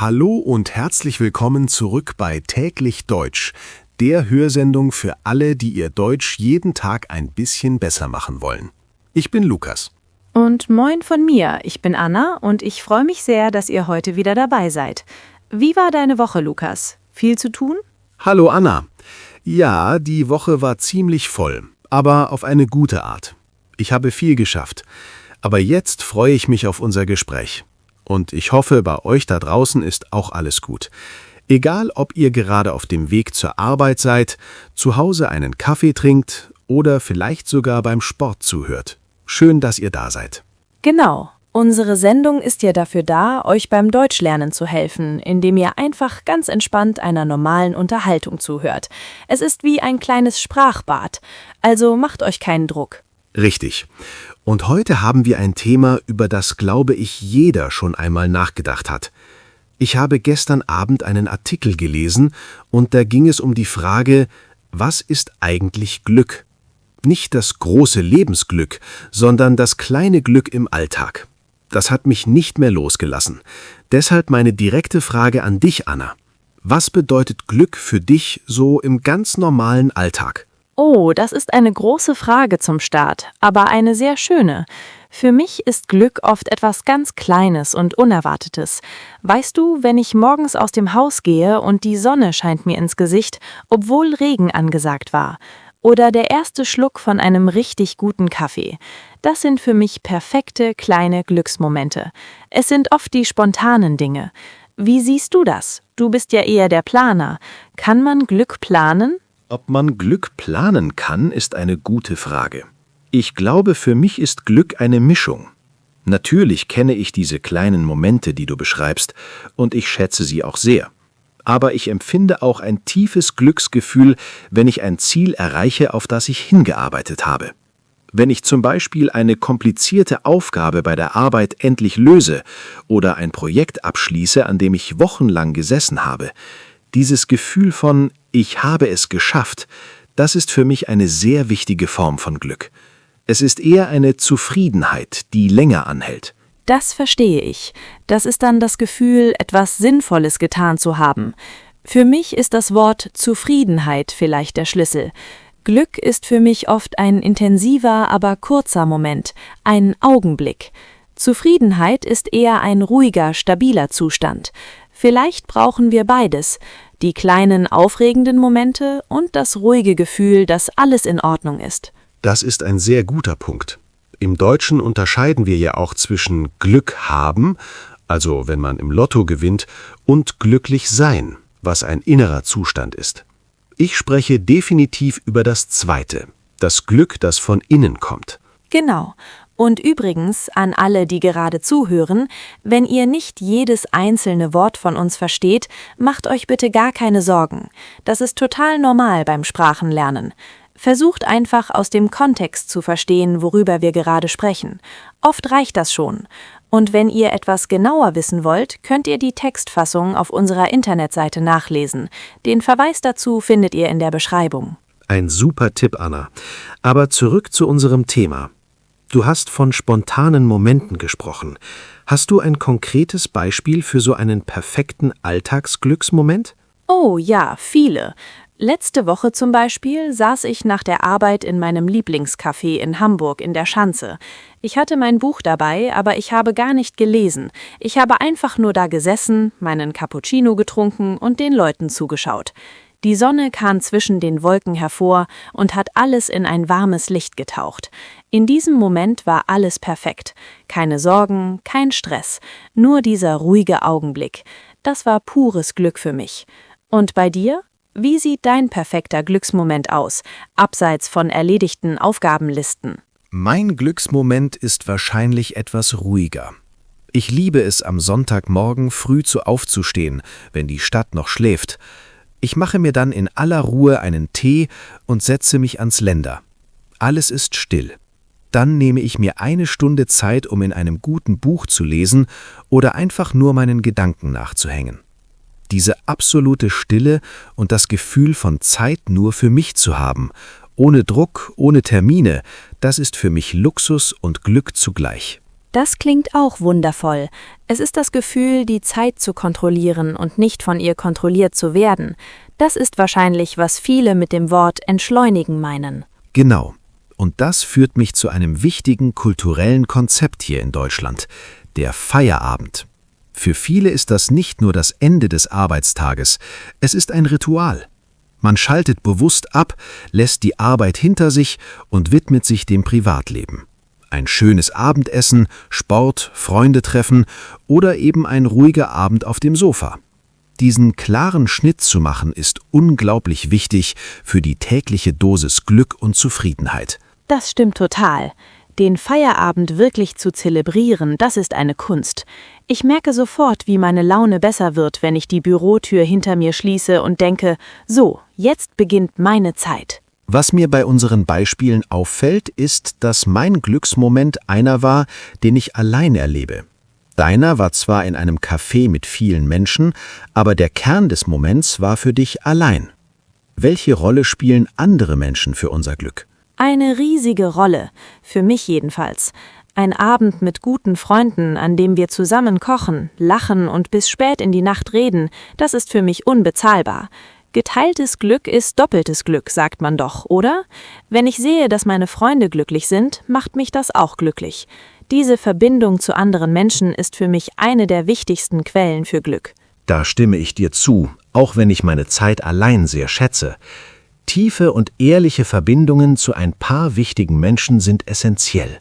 Hallo und herzlich willkommen zurück bei Täglich Deutsch, der Hörsendung für alle, die ihr Deutsch jeden Tag ein bisschen besser machen wollen. Ich bin Lukas. Und moin von mir, ich bin Anna und ich freue mich sehr, dass ihr heute wieder dabei seid. Wie war deine Woche, Lukas? Viel zu tun? Hallo Anna. Ja, die Woche war ziemlich voll, aber auf eine gute Art. Ich habe viel geschafft, aber jetzt freue ich mich auf unser Gespräch. Und ich hoffe, bei euch da draußen ist auch alles gut. Egal, ob ihr gerade auf dem Weg zur Arbeit seid, zu Hause einen Kaffee trinkt oder vielleicht sogar beim Sport zuhört. Schön, dass ihr da seid. Genau. Unsere Sendung ist ja dafür da, euch beim Deutschlernen zu helfen, indem ihr einfach ganz entspannt einer normalen Unterhaltung zuhört. Es ist wie ein kleines Sprachbad, also macht euch keinen Druck. Richtig. Und heute haben wir ein Thema, über das, glaube ich, jeder schon einmal nachgedacht hat. Ich habe gestern Abend einen Artikel gelesen und da ging es um die Frage, was ist eigentlich Glück? Nicht das große Lebensglück, sondern das kleine Glück im Alltag. Das hat mich nicht mehr losgelassen. Deshalb meine direkte Frage an dich, Anna. Was bedeutet Glück für dich so im ganz normalen Alltag? Oh, das ist eine große Frage zum Start, aber eine sehr schöne. Für mich ist Glück oft etwas ganz Kleines und Unerwartetes. Weißt du, wenn ich morgens aus dem Haus gehe und die Sonne scheint mir ins Gesicht, obwohl Regen angesagt war. Oder der erste Schluck von einem richtig guten Kaffee. Das sind für mich perfekte kleine Glücksmomente. Es sind oft die spontanen Dinge. Wie siehst du das? Du bist ja eher der Planer. Kann man Glück planen? Ob man Glück planen kann, ist eine gute Frage. Ich glaube, für mich ist Glück eine Mischung. Natürlich kenne ich diese kleinen Momente, die du beschreibst, und ich schätze sie auch sehr. Aber ich empfinde auch ein tiefes Glücksgefühl, wenn ich ein Ziel erreiche, auf das ich hingearbeitet habe. Wenn ich zum Beispiel eine komplizierte Aufgabe bei der Arbeit endlich löse oder ein Projekt abschließe, an dem ich wochenlang gesessen habe. Dieses Gefühl von „Ich habe es geschafft“, das ist für mich eine sehr wichtige Form von Glück. Es ist eher eine Zufriedenheit, die länger anhält. Das verstehe ich. Das ist dann das Gefühl, etwas Sinnvolles getan zu haben. Für mich ist das Wort Zufriedenheit vielleicht der Schlüssel. Glück ist für mich oft ein intensiver, aber kurzer Moment, ein Augenblick. Zufriedenheit ist eher ein ruhiger, stabiler Zustand. Vielleicht brauchen wir beides, die kleinen, aufregenden Momente und das ruhige Gefühl, dass alles in Ordnung ist. Das ist ein sehr guter Punkt. Im Deutschen unterscheiden wir ja auch zwischen Glück haben, also wenn man im Lotto gewinnt, und glücklich sein, was ein innerer Zustand ist. Ich spreche definitiv über das Zweite, das Glück, das von innen kommt. Genau. Und übrigens an alle, die gerade zuhören, wenn ihr nicht jedes einzelne Wort von uns versteht, macht euch bitte gar keine Sorgen. Das ist total normal beim Sprachenlernen. Versucht einfach aus dem Kontext zu verstehen, worüber wir gerade sprechen. Oft reicht das schon. Und wenn ihr etwas genauer wissen wollt, könnt ihr die Textfassung auf unserer Internetseite nachlesen. Den Verweis dazu findet ihr in der Beschreibung. Ein super Tipp, Anna. Aber zurück zu unserem Thema. Du hast von spontanen Momenten gesprochen. Hast du ein konkretes Beispiel für so einen perfekten Alltagsglücksmoment? Oh ja, viele. Letzte Woche zum Beispiel saß ich nach der Arbeit in meinem Lieblingscafé in Hamburg in der Schanze. Ich hatte mein Buch dabei, aber ich habe gar nicht gelesen. Ich habe einfach nur da gesessen, meinen Cappuccino getrunken und den Leuten zugeschaut. Die Sonne kam zwischen den Wolken hervor und hat alles in ein warmes Licht getaucht. In diesem Moment war alles perfekt. Keine Sorgen, kein Stress, nur dieser ruhige Augenblick. Das war pures Glück für mich. Und bei dir? Wie sieht dein perfekter Glücksmoment aus, abseits von erledigten Aufgabenlisten? Mein Glücksmoment ist wahrscheinlich etwas ruhiger. Ich liebe es, am Sonntagmorgen früh aufzustehen, wenn die Stadt noch schläft. Ich mache mir dann in aller Ruhe einen Tee und setze mich ans Lender. Alles ist still. Dann nehme ich mir eine Stunde Zeit, um in einem guten Buch zu lesen oder einfach nur meinen Gedanken nachzuhängen. Diese absolute Stille und das Gefühl von Zeit nur für mich zu haben, ohne Druck, ohne Termine, das ist für mich Luxus und Glück zugleich. Das klingt auch wundervoll. Es ist das Gefühl, die Zeit zu kontrollieren und nicht von ihr kontrolliert zu werden. Das ist wahrscheinlich, was viele mit dem Wort entschleunigen meinen. Genau. Und das führt mich zu einem wichtigen kulturellen Konzept hier in Deutschland, der Feierabend. Für viele ist das nicht nur das Ende des Arbeitstages, es ist ein Ritual. Man schaltet bewusst ab, lässt die Arbeit hinter sich und widmet sich dem Privatleben. Ein schönes Abendessen, Sport, Freunde treffen oder eben ein ruhiger Abend auf dem Sofa. Diesen klaren Schnitt zu machen, ist unglaublich wichtig für die tägliche Dosis Glück und Zufriedenheit. Das stimmt total. Den Feierabend wirklich zu zelebrieren, das ist eine Kunst. Ich merke sofort, wie meine Laune besser wird, wenn ich die Bürotür hinter mir schließe und denke, so, jetzt beginnt meine Zeit. Was mir bei unseren Beispielen auffällt, ist, dass mein Glücksmoment einer war, den ich allein erlebe. Deiner war zwar in einem Café mit vielen Menschen, aber der Kern des Moments war für dich allein. Welche Rolle spielen andere Menschen für unser Glück? Eine riesige Rolle, für mich jedenfalls. Ein Abend mit guten Freunden, an dem wir zusammen kochen, lachen und bis spät in die Nacht reden, das ist für mich unbezahlbar. Geteiltes Glück ist doppeltes Glück, sagt man doch, oder? Wenn ich sehe, dass meine Freunde glücklich sind, macht mich das auch glücklich. Diese Verbindung zu anderen Menschen ist für mich eine der wichtigsten Quellen für Glück. Da stimme ich dir zu, auch wenn ich meine Zeit allein sehr schätze. Tiefe und ehrliche Verbindungen zu ein paar wichtigen Menschen sind essentiell.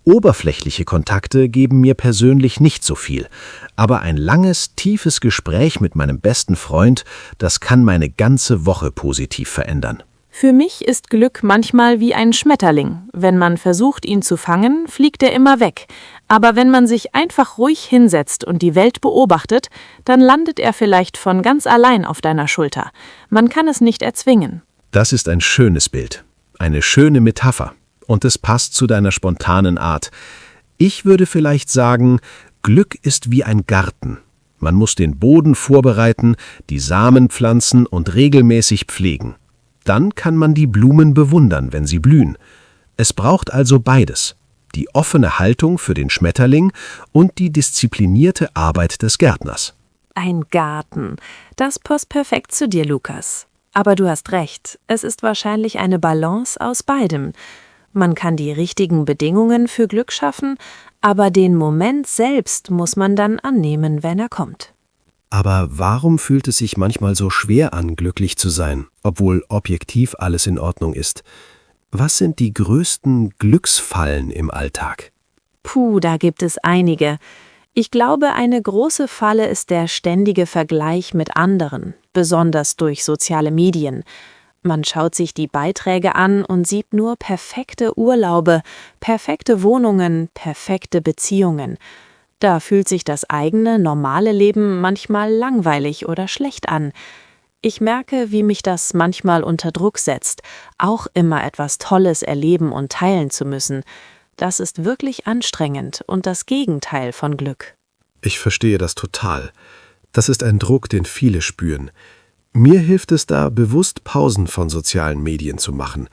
Oberflächliche Kontakte geben mir persönlich nicht so viel, aber ein langes, tiefes Gespräch mit meinem besten Freund, das kann meine ganze Woche positiv verändern. Für mich ist Glück manchmal wie ein Schmetterling. Wenn man versucht, ihn zu fangen, fliegt er immer weg. Aber wenn man sich einfach ruhig hinsetzt und die Welt beobachtet, dann landet er vielleicht von ganz allein auf deiner Schulter. Man kann es nicht erzwingen. Das ist ein schönes Bild, eine schöne Metapher. Und es passt zu deiner spontanen Art. Ich würde vielleicht sagen, Glück ist wie ein Garten. Man muss den Boden vorbereiten, die Samen pflanzen und regelmäßig pflegen. Dann kann man die Blumen bewundern, wenn sie blühen. Es braucht also beides: die offene Haltung für den Schmetterling und die disziplinierte Arbeit des Gärtners. Ein Garten. Das passt perfekt zu dir, Lukas. Aber du hast recht, es ist wahrscheinlich eine Balance aus beidem. Man kann die richtigen Bedingungen für Glück schaffen, aber den Moment selbst muss man dann annehmen, wenn er kommt. Aber warum fühlt es sich manchmal so schwer an, glücklich zu sein, obwohl objektiv alles in Ordnung ist? Was sind die größten Glücksfallen im Alltag? Puh, da gibt es einige. Ich glaube, eine große Falle ist der ständige Vergleich mit anderen, besonders durch soziale Medien. Man schaut sich die Beiträge an und sieht nur perfekte Urlaube, perfekte Wohnungen, perfekte Beziehungen. Da fühlt sich das eigene, normale Leben manchmal langweilig oder schlecht an. Ich merke, wie mich das manchmal unter Druck setzt, auch immer etwas Tolles erleben und teilen zu müssen. Das ist wirklich anstrengend und das Gegenteil von Glück. Ich verstehe das total. Das ist ein Druck, den viele spüren. Mir hilft es da, bewusst Pausen von sozialen Medien zu machen.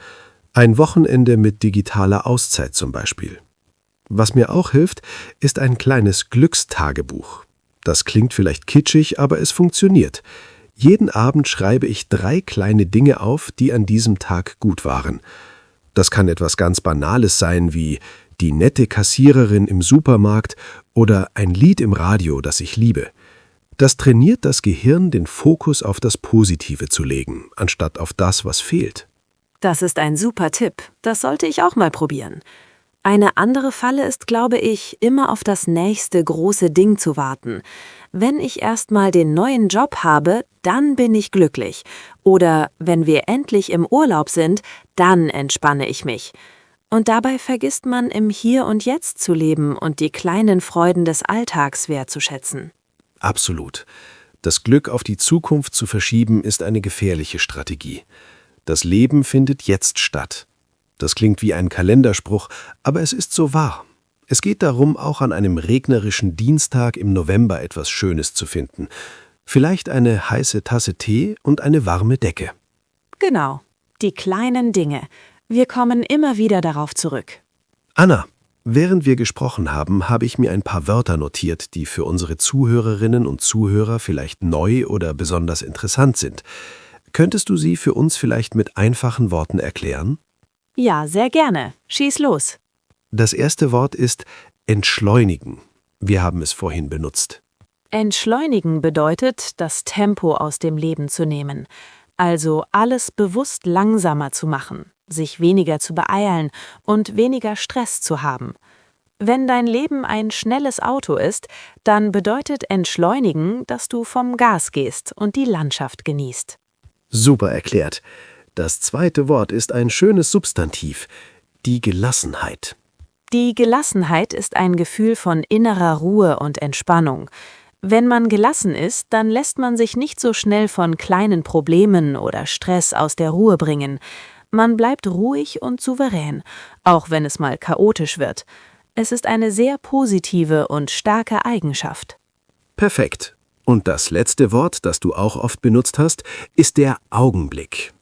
Ein Wochenende mit digitaler Auszeit zum Beispiel. Was mir auch hilft, ist ein kleines Glückstagebuch. Das klingt vielleicht kitschig, aber es funktioniert. Jeden Abend schreibe ich 3 kleine Dinge auf, die an diesem Tag gut waren. Das kann etwas ganz Banales sein, wie die nette Kassiererin im Supermarkt oder ein Lied im Radio, das ich liebe. Das trainiert das Gehirn, den Fokus auf das Positive zu legen, anstatt auf das, was fehlt. Das ist ein super Tipp. Das sollte ich auch mal probieren. Eine andere Falle ist, glaube ich, immer auf das nächste große Ding zu warten. Wenn ich erst mal den neuen Job habe, dann bin ich glücklich. Oder wenn wir endlich im Urlaub sind, dann entspanne ich mich. Und dabei vergisst man, im Hier und Jetzt zu leben und die kleinen Freuden des Alltags wertzuschätzen. Absolut. Das Glück auf die Zukunft zu verschieben, ist eine gefährliche Strategie. Das Leben findet jetzt statt. Das klingt wie ein Kalenderspruch, aber es ist so wahr. Es geht darum, auch an einem regnerischen Dienstag im November etwas Schönes zu finden. Vielleicht eine heiße Tasse Tee und eine warme Decke. Genau, die kleinen Dinge. Wir kommen immer wieder darauf zurück. Anna, Während wir gesprochen haben, habe ich mir ein paar Wörter notiert, die für unsere Zuhörerinnen und Zuhörer vielleicht neu oder besonders interessant sind. Könntest du sie für uns vielleicht mit einfachen Worten erklären? Ja, sehr gerne. Schieß los. Das erste Wort ist entschleunigen. Wir haben es vorhin benutzt. Entschleunigen bedeutet, das Tempo aus dem Leben zu nehmen. Also alles bewusst langsamer zu machen, sich weniger zu beeilen und weniger Stress zu haben. Wenn dein Leben ein schnelles Auto ist, dann bedeutet entschleunigen, dass du vom Gas gehst und die Landschaft genießt. Super erklärt. Das zweite Wort ist ein schönes Substantiv, die Gelassenheit. Die Gelassenheit ist ein Gefühl von innerer Ruhe und Entspannung. Wenn man gelassen ist, dann lässt man sich nicht so schnell von kleinen Problemen oder Stress aus der Ruhe bringen. Man bleibt ruhig und souverän, auch wenn es mal chaotisch wird. Es ist eine sehr positive und starke Eigenschaft. Perfekt. Und das letzte Wort, das du auch oft benutzt hast, ist der Augenblick.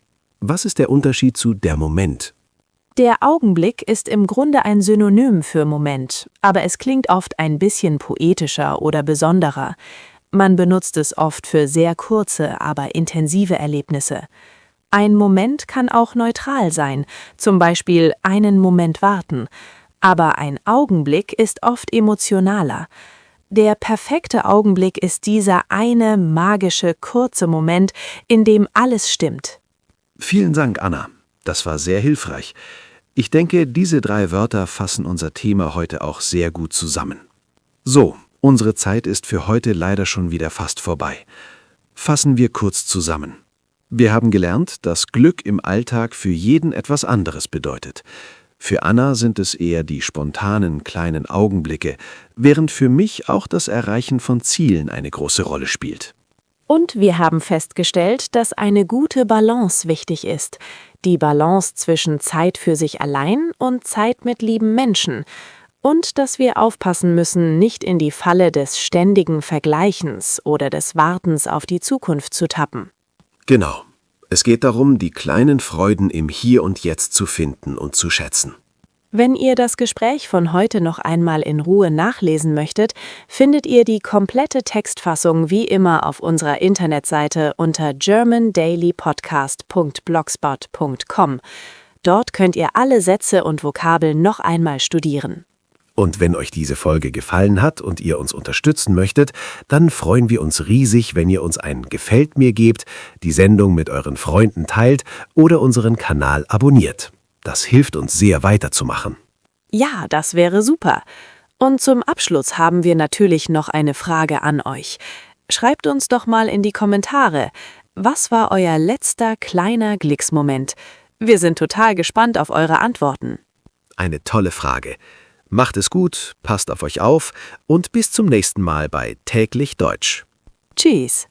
Was ist der Unterschied zu der Moment? Der Augenblick ist im Grunde ein Synonym für Moment, aber es klingt oft ein bisschen poetischer oder besonderer. Man benutzt es oft für sehr kurze, aber intensive Erlebnisse. Ein Moment kann auch neutral sein, zum Beispiel einen Moment warten. Aber ein Augenblick ist oft emotionaler. Der perfekte Augenblick ist dieser eine magische, kurze Moment, in dem alles stimmt. Vielen Dank, Anna. Das war sehr hilfreich. Ich denke, diese 3 Wörter fassen unser Thema heute auch sehr gut zusammen. So, unsere Zeit ist für heute leider schon wieder fast vorbei. Fassen wir kurz zusammen. Wir haben gelernt, dass Glück im Alltag für jeden etwas anderes bedeutet. Für Anna sind es eher die spontanen kleinen Augenblicke, während für mich auch das Erreichen von Zielen eine große Rolle spielt. Und wir haben festgestellt, dass eine gute Balance wichtig ist. Die Balance zwischen Zeit für sich allein und Zeit mit lieben Menschen. Und dass wir aufpassen müssen, nicht in die Falle des ständigen Vergleichens oder des Wartens auf die Zukunft zu tappen. Genau. Es geht darum, die kleinen Freuden im Hier und Jetzt zu finden und zu schätzen. Wenn ihr das Gespräch von heute noch einmal in Ruhe nachlesen möchtet, findet ihr die komplette Textfassung wie immer auf unserer Internetseite unter germandailypodcast.blogspot.com. Dort könnt ihr alle Sätze und Vokabeln noch einmal studieren. Und wenn euch diese Folge gefallen hat und ihr uns unterstützen möchtet, dann freuen wir uns riesig, wenn ihr uns ein Gefällt mir gebt, die Sendung mit euren Freunden teilt oder unseren Kanal abonniert. Das hilft uns sehr weiterzumachen. Ja, das wäre super. Und zum Abschluss haben wir natürlich noch eine Frage an euch. Schreibt uns doch mal in die Kommentare, was war euer letzter kleiner Glücksmoment? Wir sind total gespannt auf eure Antworten. Eine tolle Frage. Macht es gut, passt auf euch auf und bis zum nächsten Mal bei Täglich Deutsch. Tschüss.